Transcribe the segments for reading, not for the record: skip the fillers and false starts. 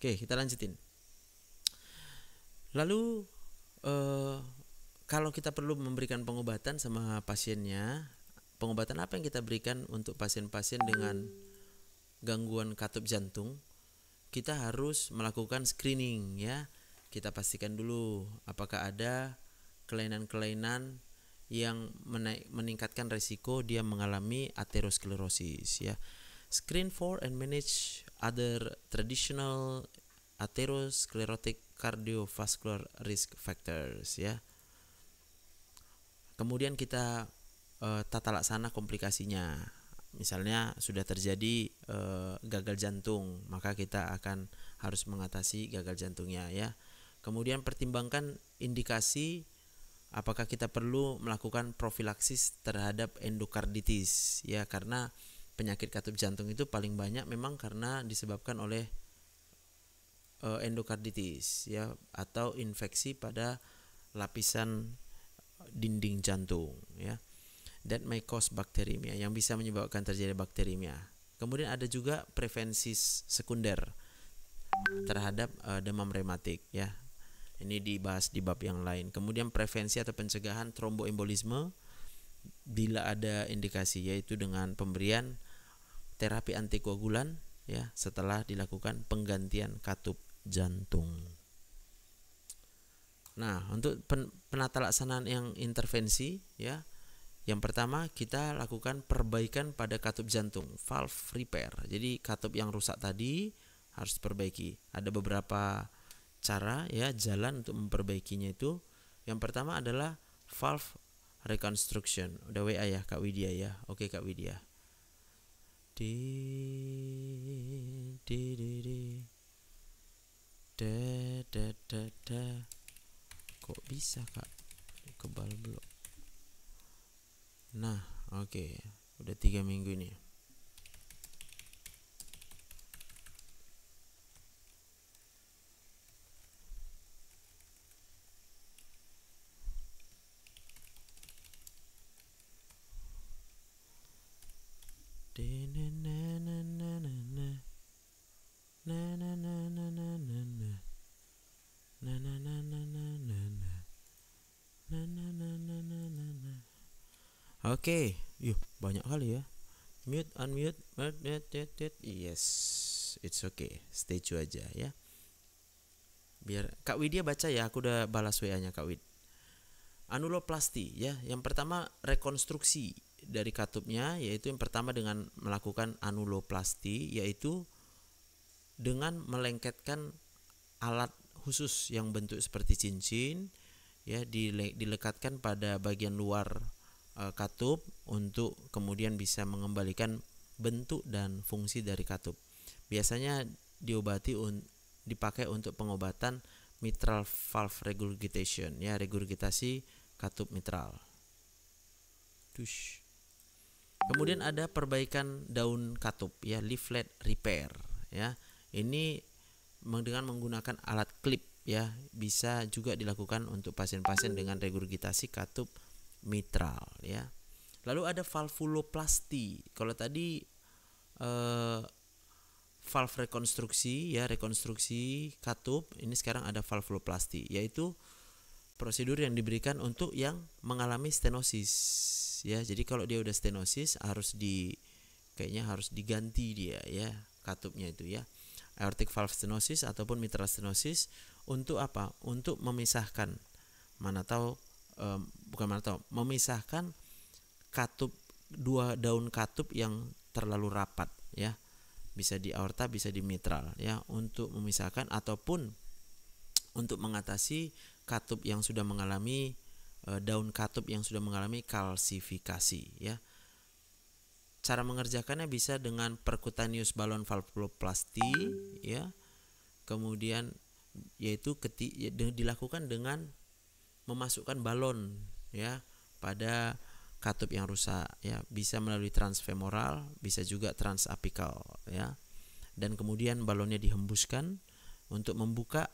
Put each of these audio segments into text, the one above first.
Oke, kita lanjutin. Lalu kalau kita perlu memberikan pengobatan sama pasiennya, pengobatan apa yang kita berikan untuk pasien-pasien dengan gangguan katup jantung? Kita harus melakukan screening ya. Kita pastikan dulu apakah ada kelainan-kelainan yang meningkatkan resiko dia mengalami aterosklerosis ya. Screen for and manage other traditional atherosclerotic cardiovascular risk factors ya. Kemudian kita tata laksana komplikasinya. Misalnya sudah terjadi gagal jantung, maka kita akan harus mengatasi gagal jantungnya ya. Kemudian pertimbangkan indikasi apakah kita perlu melakukan profilaksis terhadap endokarditis ya, karena penyakit katup jantung itu paling banyak memang karena disebabkan oleh endokarditis ya, atau infeksi pada lapisan dinding jantung ya. That may cause bacteremia, yang bisa menyebabkan terjadi bakteremia. Kemudian ada juga prevensi sekunder terhadap demam rematik ya. Ini dibahas di bab yang lain. Kemudian prevensi atau pencegahan tromboembolisme bila ada indikasi, yaitu dengan pemberian terapi antikoagulan ya setelah dilakukan penggantian katup jantung. Nah, untuk penata laksanaan yang intervensi ya, yang pertama kita lakukan perbaikan pada katup jantung, valve repair. Jadi katup yang rusak tadi harus diperbaiki. Ada beberapa cara ya, jalan untuk memperbaikinya itu. Yang pertama adalah valve reconstruction. Udah WA ya Kak Widya ya. Oke Kak Widya. Kok bisa Kak? Kebal belum? Nah, oke. Udah 3 minggu ini. Oke, yuk banyak kali ya. Mute, unmute, mute. Yes, it's okay. Stay tune aja ya. Biar Kak Widya baca ya, aku udah balas WA-nya Kak Wid. Anuloplasti ya, yang pertama rekonstruksi dari katupnya, yaitu yang pertama dengan melakukan anuloplasti, yaitu dengan melengketkan alat khusus yang bentuk seperti cincin ya, dilekatkan pada bagian luar katup untuk kemudian bisa mengembalikan bentuk dan fungsi dari katup. Biasanya dipakai untuk pengobatan mitral valve regurgitation ya, regurgitasi katup mitral. Kemudian ada perbaikan daun katup ya, leaflet repair ya. Ini dengan menggunakan alat klip ya, bisa juga dilakukan untuk pasien-pasien dengan regurgitasi katup mitral ya. Lalu ada valvuloplasti. Kalau tadi valve rekonstruksi ya, rekonstruksi katup, ini sekarang ada valvuloplasti, yaitu prosedur yang diberikan untuk yang mengalami stenosis ya. Jadi kalau dia udah stenosis kayaknya harus diganti dia ya katupnya itu ya. Aortic valve stenosis ataupun mitral stenosis untuk apa? Untuk memisahkan memisahkan katup, dua daun katup yang terlalu rapat ya, bisa di aorta bisa di mitral ya, untuk memisahkan ataupun untuk mengatasi katup yang sudah mengalami daun katup yang sudah mengalami kalsifikasi ya. Cara mengerjakannya bisa dengan percutaneous balloon valvuloplasti ya. Kemudian yaitu dilakukan dengan memasukkan balon ya pada katup yang rusak ya, bisa melalui transfemoral, bisa juga transapikal ya. Dan kemudian balonnya dihembuskan untuk membuka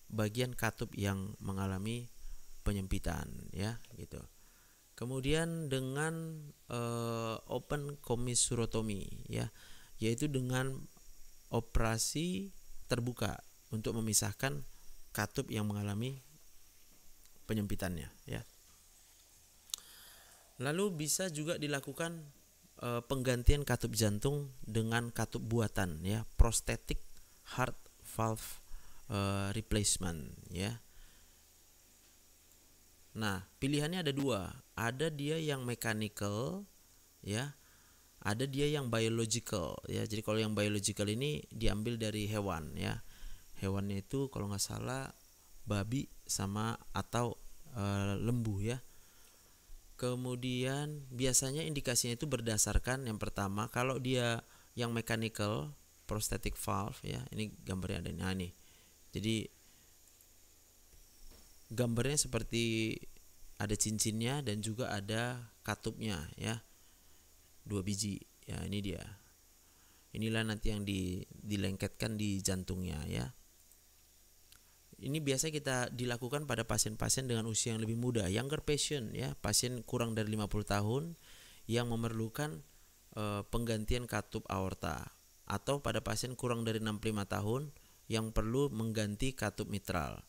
bagian katup yang mengalami penyempitan ya gitu. Kemudian dengan open commissurotomy ya, yaitu dengan operasi terbuka untuk memisahkan katup yang mengalami penyempitannya, ya. Lalu bisa juga dilakukan penggantian katup jantung dengan katup buatan, ya, prosthetic heart valve replacement, ya. Nah, pilihannya ada dua. Ada dia yang mechanical, ya. Ada dia yang biological, ya. Jadi kalau yang biological ini diambil dari hewan, ya. Hewannya itu kalau nggak salah babi sama atau lembu, ya. Kemudian biasanya indikasinya itu berdasarkan yang pertama, kalau dia yang mechanical prosthetic valve, ya. Ini gambarnya ada. Nah, nih. Jadi gambarnya seperti ada cincinnya dan juga ada katupnya, ya, 2 biji, ya. Ini dia. Inilah nanti yang dilengketkan di jantungnya, ya. Ini biasa kita dilakukan pada pasien-pasien dengan usia yang lebih muda, younger patient, ya, pasien kurang dari 50 tahun yang memerlukan penggantian katup aorta, atau pada pasien kurang dari 65 tahun yang perlu mengganti katup mitral.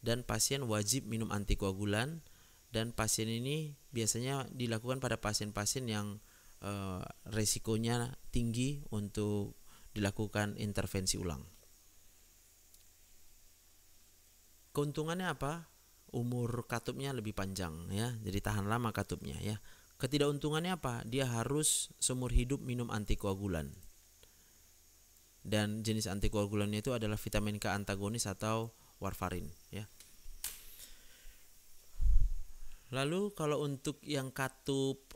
Dan pasien wajib minum antikoagulan, dan pasien ini biasanya dilakukan pada pasien-pasien yang resikonya tinggi untuk dilakukan intervensi ulang. Keuntungannya apa? Umur katupnya lebih panjang, ya. Jadi tahan lama katupnya, ya. Ketidakунtungannya apa? Dia harus seumur hidup minum antikoagulan. Dan jenis antikoagulannya itu adalah vitamin K antagonis atau warfarin, ya. Lalu kalau untuk yang katup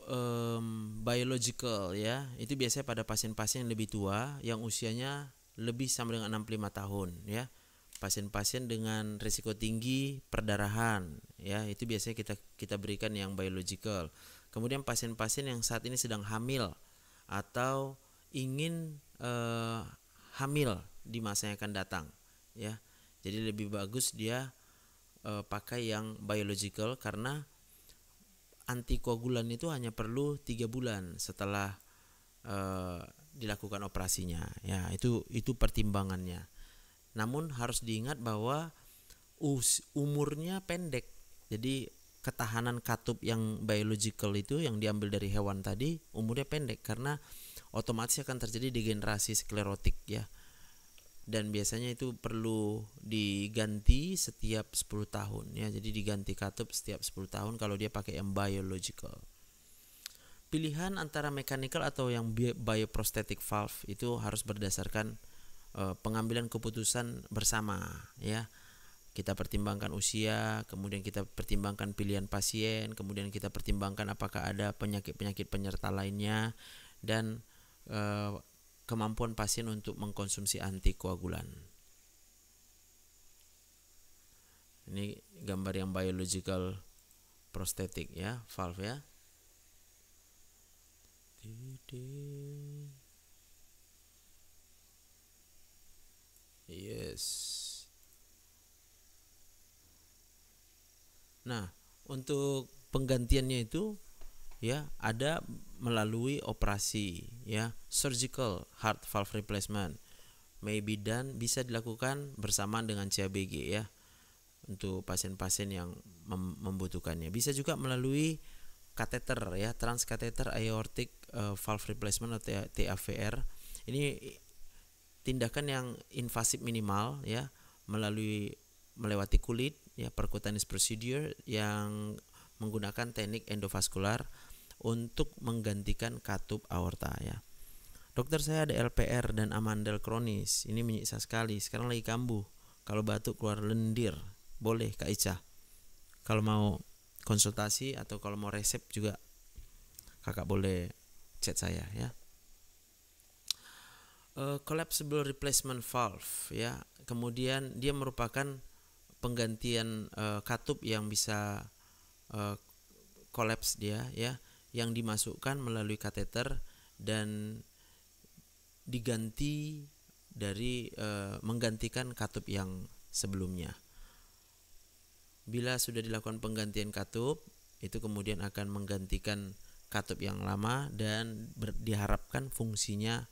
biological, ya, itu biasanya pada pasien-pasien yang lebih tua yang usianya lebih sama dengan 65 tahun, ya. Pasien-pasien dengan risiko tinggi perdarahan, ya, itu biasanya kita berikan yang biological. Kemudian pasien-pasien yang saat ini sedang hamil atau ingin hamil di masa yang akan datang, ya. Jadi lebih bagus dia pakai yang biological, karena antikoagulan itu hanya perlu 3 bulan setelah dilakukan operasinya, ya. Itu pertimbangannya. Namun harus diingat bahwa umurnya pendek. Jadi ketahanan katup yang biological itu yang diambil dari hewan tadi umurnya pendek, karena otomatis akan terjadi degenerasi sklerotik, ya. Dan biasanya itu perlu diganti setiap 10 tahun, ya. Jadi diganti katup setiap 10 tahun kalau dia pakai yang biological. Pilihan antara mechanical atau yang bioprosthetic valve itu harus berdasarkan pengambilan keputusan bersama, ya. Kita pertimbangkan usia, kemudian kita pertimbangkan pilihan pasien, kemudian kita pertimbangkan apakah ada penyakit-penyakit penyerta lainnya, dan kemampuan pasien untuk mengkonsumsi antikoagulan. Ini gambar yang biological prosthetic, ya, valve, ya. Yes. Nah, untuk penggantiannya itu, ya, ada melalui operasi, ya, surgical heart valve replacement may be done, bisa dilakukan bersamaan dengan CABG, ya, untuk pasien-pasien yang membutuhkannya. Bisa juga melalui kateter, ya, transcatheter aortic valve replacement atau TAVR. Ini tindakan yang invasif minimal, ya, melewati kulit, ya, percutaneous procedure yang menggunakan teknik endovaskular untuk menggantikan katup aorta, ya. Dokter, saya ada LPR dan amandel kronis, ini menyiksa sekali, sekarang lagi kambuh, kalau batuk keluar lendir, boleh Kak Ica? Kalau mau konsultasi atau kalau mau resep juga kakak boleh chat saya, ya. Collapsible replacement valve, ya, kemudian dia merupakan penggantian katup yang bisa kolaps dia, ya, yang dimasukkan melalui kateter dan diganti dari menggantikan katup yang sebelumnya. Bila sudah dilakukan penggantian katup, itu kemudian akan menggantikan katup yang lama dan diharapkan fungsinya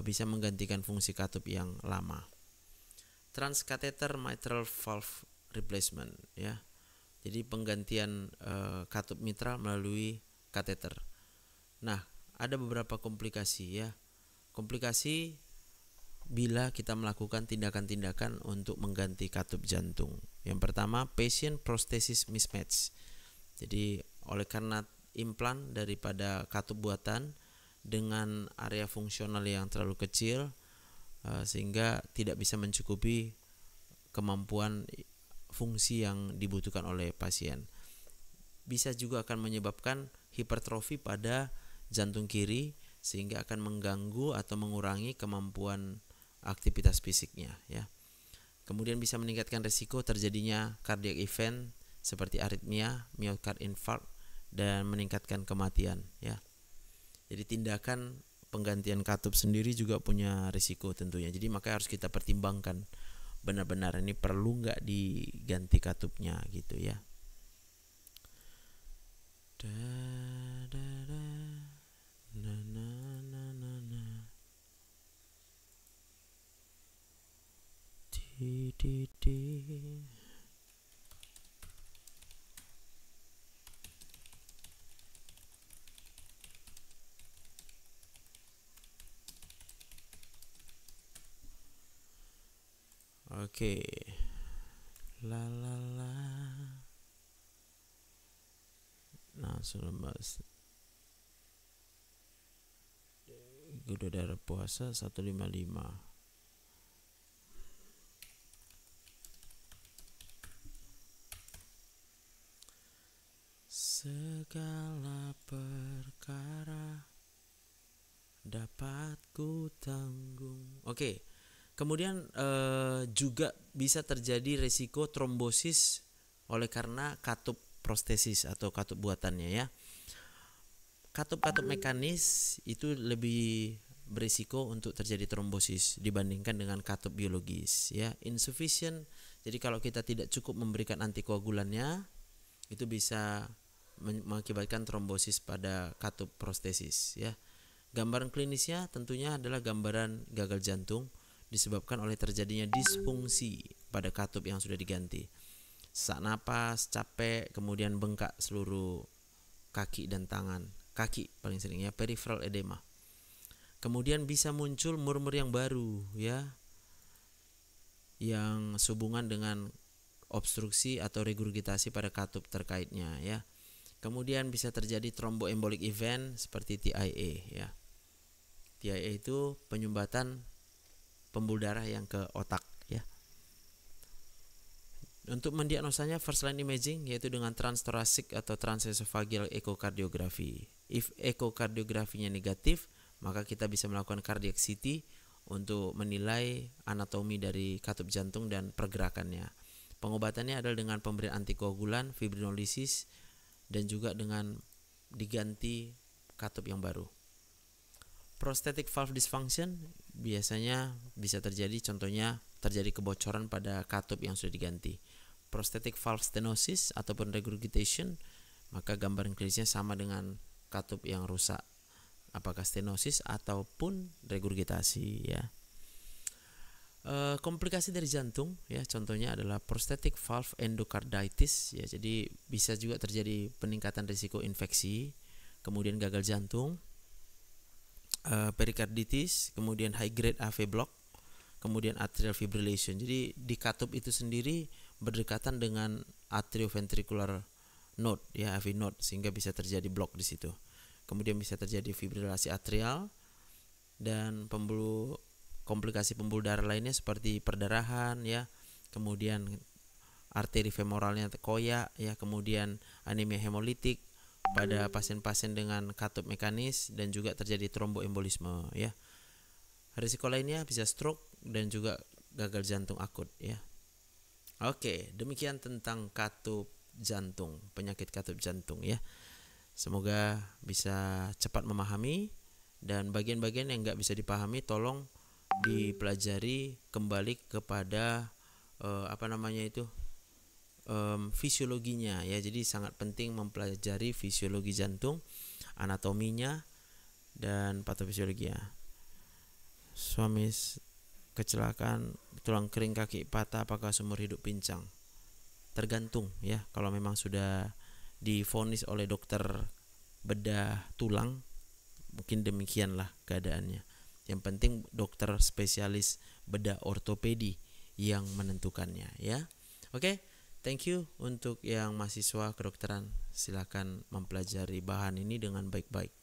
bisa menggantikan fungsi katup yang lama. Transcatheter mitral valve replacement ya. Jadi penggantian katup mitral melalui kateter. Nah, ada beberapa komplikasi ya. Komplikasi bila kita melakukan tindakan-tindakan untuk mengganti katup jantung. Yang pertama, patient prosthesis mismatch. Jadi oleh karena implan daripada katup buatan dengan area fungsional yang terlalu kecil, sehingga tidak bisa mencukupi kemampuan fungsi yang dibutuhkan oleh pasien. Bisa juga akan menyebabkan hipertrofi pada jantung kiri sehingga akan mengganggu atau mengurangi kemampuan aktivitas fisiknya ya. Kemudian bisa meningkatkan risiko terjadinya cardiac event seperti aritmia, myocard infarct, dan meningkatkan kematian ya. Jadi tindakan penggantian katup sendiri juga punya risiko tentunya. Jadi maka harus kita pertimbangkan benar-benar ini perlu nggak diganti katupnya gitu ya. Oke. La la la. Nah, sudah bahas gula darah puasa 155. Segala perkara dapat ku tanggung. Oke. Kemudian juga bisa terjadi resiko trombosis oleh karena katup prostesis atau katup buatannya ya. Katup-katup mekanis itu lebih berisiko untuk terjadi trombosis dibandingkan dengan katup biologis ya. Insufficient, jadi kalau kita tidak cukup memberikan antikoagulannya itu bisa mengakibatkan trombosis pada katup prostesis ya. Gambaran klinisnya tentunya adalah gambaran gagal jantung disebabkan oleh terjadinya disfungsi pada katup yang sudah diganti. Sesak napas, capek, kemudian bengkak seluruh kaki dan tangan. Kaki paling sering ya, peripheral edema. Kemudian bisa muncul murmur yang baru ya, yang sehubungan dengan obstruksi atau regurgitasi pada katup terkaitnya ya. Kemudian bisa terjadi thromboembolic event seperti TIA ya. TIA itu penyumbatan pembuluh darah yang ke otak ya. Untuk mendiagnosanya first line imaging yaitu dengan transthoracic atau transesophageal echocardiografi. If echocardiografinya negatif, maka kita bisa melakukan cardiac CT untuk menilai anatomi dari katup jantung dan pergerakannya. Pengobatannya adalah dengan pemberian antikoagulan, fibrinolisis, dan juga dengan diganti katup yang baru. Prosthetic valve dysfunction biasanya bisa terjadi, contohnya terjadi kebocoran pada katup yang sudah diganti. Prosthetic valve stenosis ataupun regurgitation, maka gambaran klinisnya sama dengan katup yang rusak, apakah stenosis ataupun regurgitasi ya. Komplikasi dari jantung ya, contohnya adalah prosthetic valve endocarditis ya, jadi bisa juga terjadi peningkatan risiko infeksi, kemudian gagal jantung, perikarditis, kemudian high grade AV block, kemudian atrial fibrillation. Jadi di katup itu sendiri berdekatan dengan atrioventricular node ya, AV node, sehingga bisa terjadi block di situ. Kemudian bisa terjadi fibrilasi atrial dan komplikasi pembuluh darah lainnya seperti perdarahan ya, kemudian arteri femoralnya koyak ya, kemudian anemia hemolitik pada pasien-pasien dengan katup mekanis, dan juga terjadi tromboembolisme ya. Risiko lainnya bisa stroke dan juga gagal jantung akut ya. Oke, demikian tentang katup jantung, penyakit katup jantung ya. Semoga bisa cepat memahami, dan bagian-bagian yang nggak bisa dipahami tolong dipelajari kembali kepada fisiologinya ya. Jadi sangat penting mempelajari fisiologi jantung, anatominya, dan patofisiologinya. Suami kecelakaan tulang kering kaki patah apakah seumur hidup pincang? Tergantung ya. Kalau memang sudah divonis oleh dokter bedah tulang, mungkin demikianlah keadaannya. Yang penting dokter spesialis bedah ortopedi yang menentukannya ya. Oke, thank you untuk yang mahasiswa kedokteran. Silakan mempelajari bahan ini dengan baik-baik.